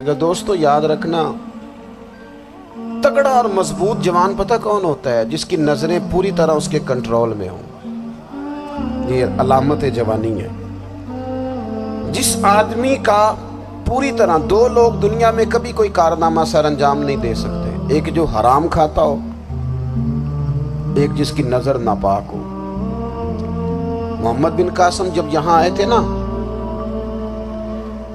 دوستو یاد رکھنا، تگڑا اور مضبوط جوان پتہ کون ہوتا ہے؟ جس کی نظریں پوری طرح اس کے کنٹرول میں ہوں۔ یہ علامت جوانی ہے۔ جس آدمی کا پوری طرح دو لوگ دنیا میں کبھی کوئی کارنامہ سر انجام نہیں دے سکتے، ایک جو حرام کھاتا ہو، ایک جس کی نظر ناپاک ہو۔ محمد بن قاسم جب یہاں آئے تھے نا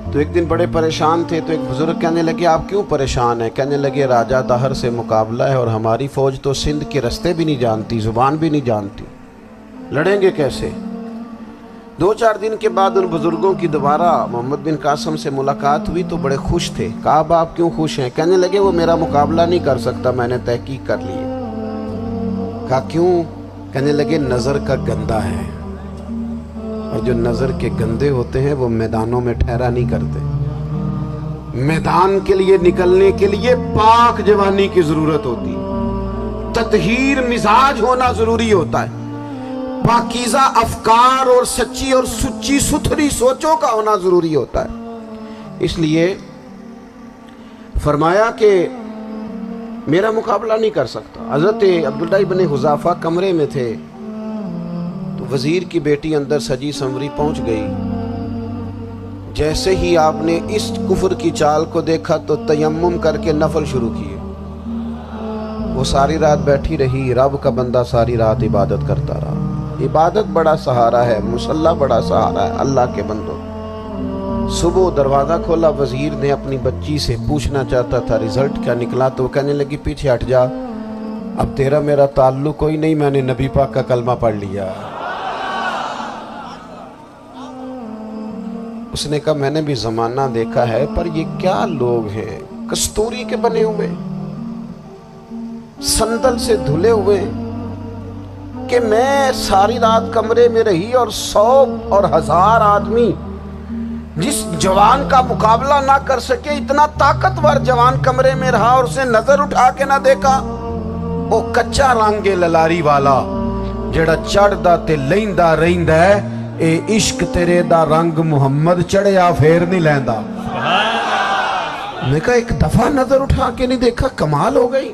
تو ایک دن بڑے پریشان تھے، تو ایک بزرگ کہنے لگے آپ کیوں پریشان ہیں؟ کہنے لگے راجہ دہر سے مقابلہ ہے اور ہماری فوج تو سندھ کے رستے بھی نہیں جانتی، زبان بھی نہیں جانتی، لڑیں گے کیسے؟ 2-4 دن کے بعد ان بزرگوں کی دوبارہ محمد بن قاسم سے ملاقات ہوئی تو بڑے خوش تھے۔ کہا اب آپ کیوں خوش ہیں؟ کہنے لگے وہ میرا مقابلہ نہیں کر سکتا، میں نے تحقیق کر لی ہے۔ کہا کیوں؟ کہنے لگے نظر کا گندہ ہے، اور جو نظر کے گندے ہوتے ہیں وہ میدانوں میں ٹھہرا نہیں کرتے۔ میدان کے لیے نکلنے کے لیے پاک جوانی کی ضرورت ہوتی ہے، تطہیر مزاج ہونا ضروری ہوتا ہے، پاکیزہ افکار اور سچی اور سچی ستھری سوچوں کا ہونا ضروری ہوتا ہے۔ اس لیے فرمایا کہ میرا مقابلہ نہیں کر سکتا۔ حضرت عبداللہ ابن حذافہ کمرے میں تھے تو وزیر کی بیٹی اندر سجی سنوری پہنچ گئی۔ جیسے ہی آپ نے اس کفر کی چال کو دیکھا تو تیمم کر کے نفل شروع کیے۔ وہ ساری رات بیٹھی رہی، رب کا بندہ ساری رات عبادت کرتا رہا۔ عبادت بڑا سہارا ہے، مصلی بڑا سہارا ہے اللہ کے بندوں۔ صبح دروازہ کھولا، وزیر نے اپنی بچی سے پوچھنا چاہتا تھا رزلٹ کیا نکلا، تو وہ کہنے لگی پیچھے ہٹ جا، اب تیرا میرا تعلق کوئی نہیں، میں نے نبی پاک کا کلمہ پڑھ لیا۔ اس نے کہا میں نے بھی زمانہ دیکھا ہے، پر یہ کیا لوگ ہیں، کستوری کے بنے ہوئے، سندل سے دھلے ہوئے، کہ میں ساری رات کمرے میں رہی اور 100 اور 1000 آدمی جس جوان کا مقابلہ نہ کر سکے، اتنا طاقتور جوان کمرے میں رہا اور اسے نظر اٹھا کے نہ دیکھا۔ وہ کچا رنگے للاری والا جڑا چڑھدا تے لیندا رہندا ہے، اے عشق تیرے دا رنگ محمد چڑھیا پھر نہیں لیندا۔ میں کہا ایک دفعہ نظر اٹھا کے نہیں دیکھا، کمال ہو گئی۔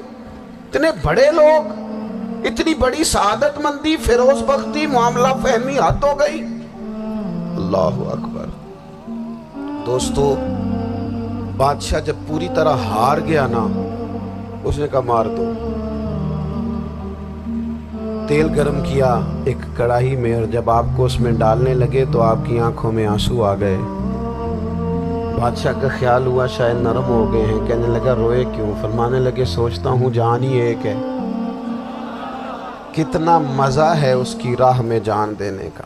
اتنے بڑے لوگ، اتنی بڑی سعادت مندی، فیروز بختی، معاملہ فہمی حد ہو گئی۔ اللہ اکبر۔ دوستو بادشاہ جب پوری طرح ہار گیا نا، اس نے کہا مار دو۔ تیل گرم کیا ایک کڑاہی میں، اور جب آپ کو اس میں ڈالنے لگے تو آپ کی آنکھوں میں آنسو آ گئے۔ بادشاہ کا خیال ہوا شاید نرم ہو گئے ہیں، کہنے لگا روئے کیوں؟ فرمانے لگے سوچتا ہوں جان ہی ایک ہے، کتنا مزہ ہے اس کی راہ میں جان دینے کا،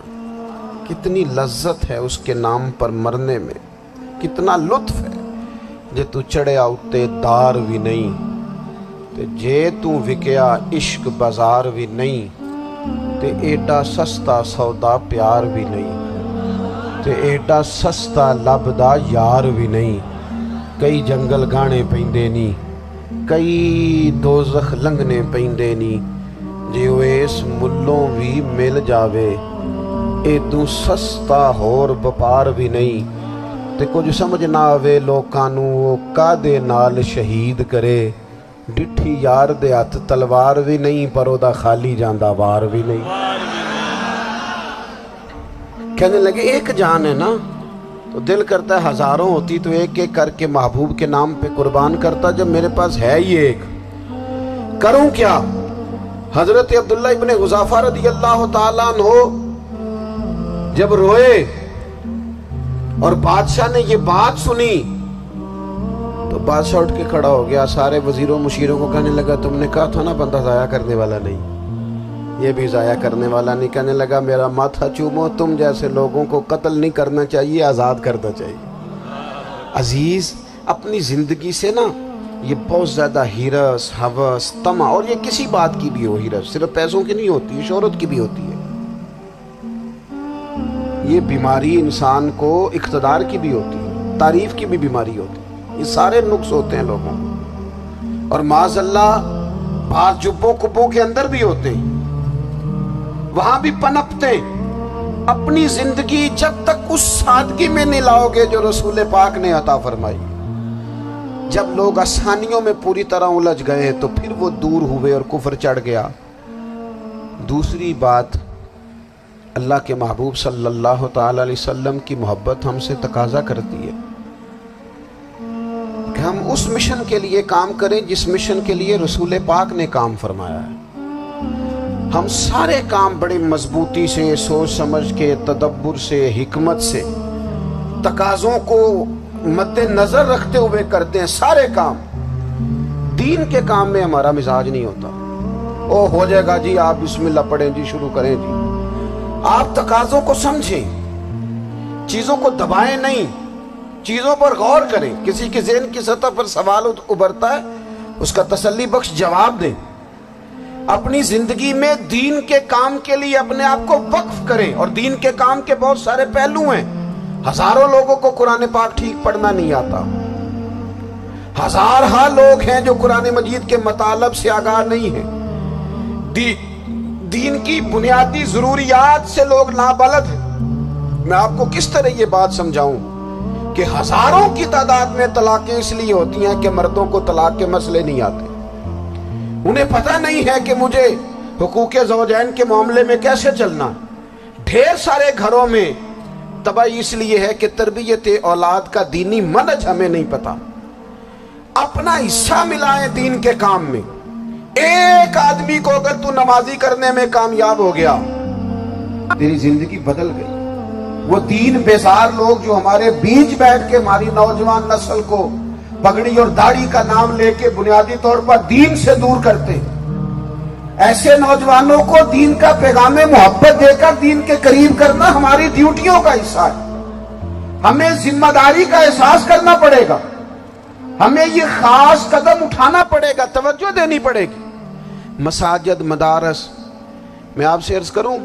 کتنی لذت ہے اس کے نام پر مرنے میں، کتنا لطف ہے۔ جے تو چڑھیا اتے دار بھی نہیں، تے جے تو وکیا عشق بازار بھی نہیں، تے ایڈا سستا سودا پیار بھی نہیں، تے ایڈا سستا لبدا یار بھی نہیں۔ کئی جنگل گانے پیندے نہیں، کئی دوزخ لنگنے پیندے نہیں، جے اس ملوں بھی مل جاوے، ایدوں سستا ہور بپار بھی نہیں۔ تے کچھ سمجھ نہ آوے لوکاں نوں وہ کادے نال شہید کرے، ڈٹھی یار دے ہاتھ تلوار بھی نہیں، پر او دا خالی جاندہ وار بھی نہیں۔ کہنے لگے ایک جان ہے نا، تو دل کرتا ہے ہزاروں ہوتی تو ایک ایک کر کے محبوب کے نام پہ قربان کرتا، جب میرے پاس ہے ہی ایک، کروں کیا؟ حضرت عبداللہ ابن حذافہ رضی اللہ تعالیٰ عنہ جب روئے اور بادشاہ نے یہ بات سنی تو بادشاہ اٹھ کے کھڑا ہو گیا، سارے وزیروں مشیروں کو کہنے لگا تم نے کہا تھا نا بندہ ضائع کرنے والا نہیں، یہ بھی ضائع کرنے والا نہیں۔ کہنے لگا میرا ماتھا چومو، تم جیسے لوگوں کو قتل نہیں کرنا چاہیے، آزاد کرنا چاہیے۔ عزیز اپنی زندگی سے نا یہ بہت زیادہ ہرس، ہوس، طمع، اور یہ کسی بات کی بھی ہو، ہرس صرف پیسوں کی نہیں ہوتی، شہرت کی بھی ہوتی ہے، یہ بیماری انسان کو اقتدار کی بھی ہوتی ہے، تعریف کی بھی بیماری ہوتی ہے، یہ سارے نقص ہوتے ہیں لوگوں کو، اور معاذ اللہ بعض جبوں کبوں کے اندر بھی ہوتے ہیں، وہاں بھی پنپتے ہیں۔ اپنی زندگی جب تک اس سادگی میں نہیں لاؤ گے جو رسول پاک نے عطا فرمائی، جب لوگ آسانیوں میں پوری طرح الجھ گئے تو پھر وہ دور ہوئے اور کفر چڑھ گیا۔ دوسری بات، اللہ کے محبوب صلی اللہ تعالی علیہ وسلم کی محبت ہم سے تقاضا کرتی ہے کہ ہم اس مشن کے لیے کام کریں جس مشن کے لیے رسول پاک نے کام فرمایا ہے۔ ہم سارے کام بڑی مضبوطی سے، سوچ سمجھ کے، تدبر سے، حکمت سے، تقاضوں کو مد نظر رکھتے ہوئے کرتے ہیں سارے کام۔ دین کے کام میں ہمارا مزاج نہیں ہوتا، او ہو جائے گا جی، آپ بسم اللہ پڑھیں جی، شروع کریں جی۔ آپ تقاضوں کو سمجھیں، چیزوں کو دبائیں نہیں، چیزوں پر غور کریں۔ کسی کے ذہن کی سطح پر سوال ابھرتا ہے، اس کا تسلی بخش جواب دیں۔ اپنی زندگی میں دین کے کام کے لیے اپنے آپ کو وقف کریں، اور دین کے کام کے بہت سارے پہلو ہیں۔ ہزاروں لوگوں کو قرآن پاک ٹھیک پڑھنا نہیں آتا، ہزارہا لوگ ہیں جو قرآن مجید کے مطالب سے آگاہ نہیں ہیں، دین کی بنیادی ضروریات سے لوگ نابلد ہیں۔ میں آپ کو کس طرح یہ بات سمجھاؤں کہ ہزاروں کی تعداد میں طلاقیں اس لیے ہوتی ہیں کہ مردوں کو طلاق کے مسئلے نہیں آتے، انہیں پتہ نہیں ہے کہ مجھے حقوق زوجین کے معاملے میں کیسے چلنا۔ ڈھیر سارے گھروں میں تباہی اس لیے ہے کہ تربیت اولاد کا دینی منہج ہمیں نہیں پتا۔ اپنا حصہ ملائیں دین کے کام میں۔ ایک آدمی کو اگر تو نمازی کرنے میں کامیاب ہو گیا، تیری زندگی بدل گئی۔ وہ دین بیزار لوگ جو ہمارے بیچ بیٹھ کے ہماری نوجوان نسل کو پگڑی اور داڑھی کا نام لے کے بنیادی طور پر دین سے دور کرتے ہیں، ایسے نوجوانوں کو دین کا پیغام محبت دے کر دین کے قریب کرنا ہماری ڈیوٹیوں کا حصہ ہے۔ ہمیں ذمہ داری کا احساس کرنا پڑے گا، ہمیں یہ خاص قدم اٹھانا پڑے گا، توجہ دینی پڑے گی۔ مساجد، مدارس، میں آپ سے عرض کروں،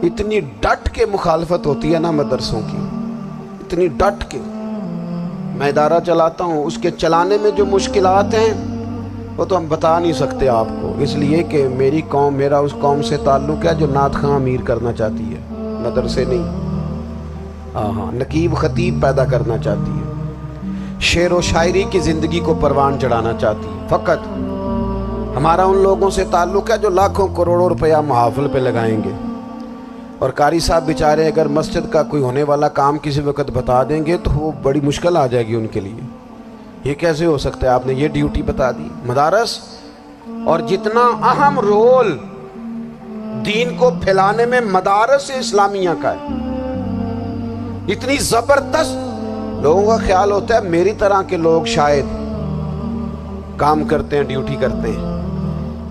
اتنی ڈٹ کے مخالفت ہوتی ہے نا مدرسوں کی، اتنی ڈٹ کے۔ میں ادارہ چلاتا ہوں، اس کے چلانے میں جو مشکلات ہیں وہ تو ہم بتا نہیں سکتے آپ کو، اس لیے کہ میری قوم، میرا اس قوم سے تعلق ہے جو نعت خواں امیر کرنا چاہتی ہے، مدرسے نہیں، نقیب خطیب پیدا کرنا چاہتی ہے، شعر و شاعری کی زندگی کو پروان چڑھانا چاہتی ہے۔ فقط ہمارا ان لوگوں سے تعلق ہے جو لاکھوں کروڑوں روپیہ محافل پہ لگائیں گے، اور قاری صاحب بیچارے اگر مسجد کا کوئی ہونے والا کام کسی وقت بتا دیں گے تو وہ بڑی مشکل آ جائے گی ان کے لیے۔ یہ کیسے ہو سکتا ہے، آپ نے یہ ڈیوٹی بتا دی۔ مدارس اور جتنا اہم رول دین کو پھیلانے میں مدارس اسلامیہ کا ہے، اتنی زبردست، لوگوں کا خیال ہوتا ہے میری طرح کے لوگ شاید کام کرتے ہیں، ڈیوٹی کرتے ہیں۔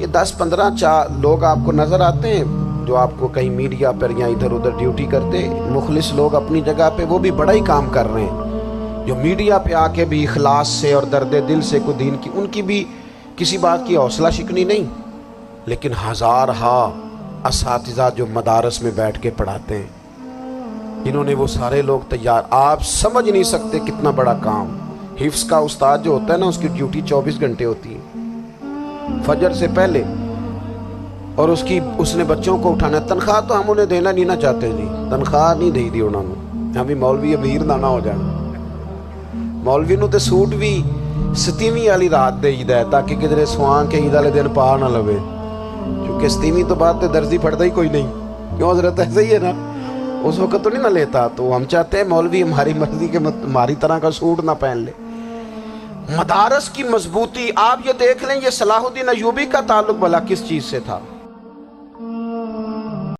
یہ 10-15 لوگ آپ کو نظر آتے ہیں جو آپ کو کہیں میڈیا پر یا ادھر ادھر ڈیوٹی کرتے، مخلص لوگ اپنی جگہ پہ وہ بھی بڑا ہی کام کر رہے ہیں، جو میڈیا پہ آ کے بھی اخلاص سے اور درد دل سے کو دین کی، ان کی بھی کسی بات کی حوصلہ شکنی نہیں، لیکن ہزارہا اساتذہ جو مدارس میں بیٹھ کے پڑھاتے ہیں، جنہوں نے وہ سارے لوگ تیار، آپ سمجھ نہیں سکتے کتنا بڑا کام۔ حفظ کا استاد جو ہوتا ہے نا، اس کی ڈیوٹی 24 گھنٹے ہوتی ہے، فجر سے پہلے، اور اس نے بچوں کو اٹھانا ہے۔ تنخواہ تو ہم انہیں دینا نہیں نہ چاہتے جی، تنخواہ نہیں دی انہوں نے، ہمیں مولوی امیر نہ ہو جانا۔ مولوی نو تے سوٹ بھی 27ویں والی رات دے ہے تاکہ کدھر سوان کے عید والے دن پا نہ لوے، کیونکہ 27ویں تو بعد تے درزی پڑتا ہی کوئی نہیں، کیوں حضرت ایسے ہی ہے نا، اس وقت تو نہیں نہ لیتا۔ تو ہم چاہتے ہیں مولوی ہماری مرضی کے ہماری طرح کا سوٹ نہ پہن لے۔ مدارس کی مضبوطی آپ یہ دیکھ لیں، یہ صلاح الدین ایوبی کا تعلق بھلا کس چیز سے تھا؟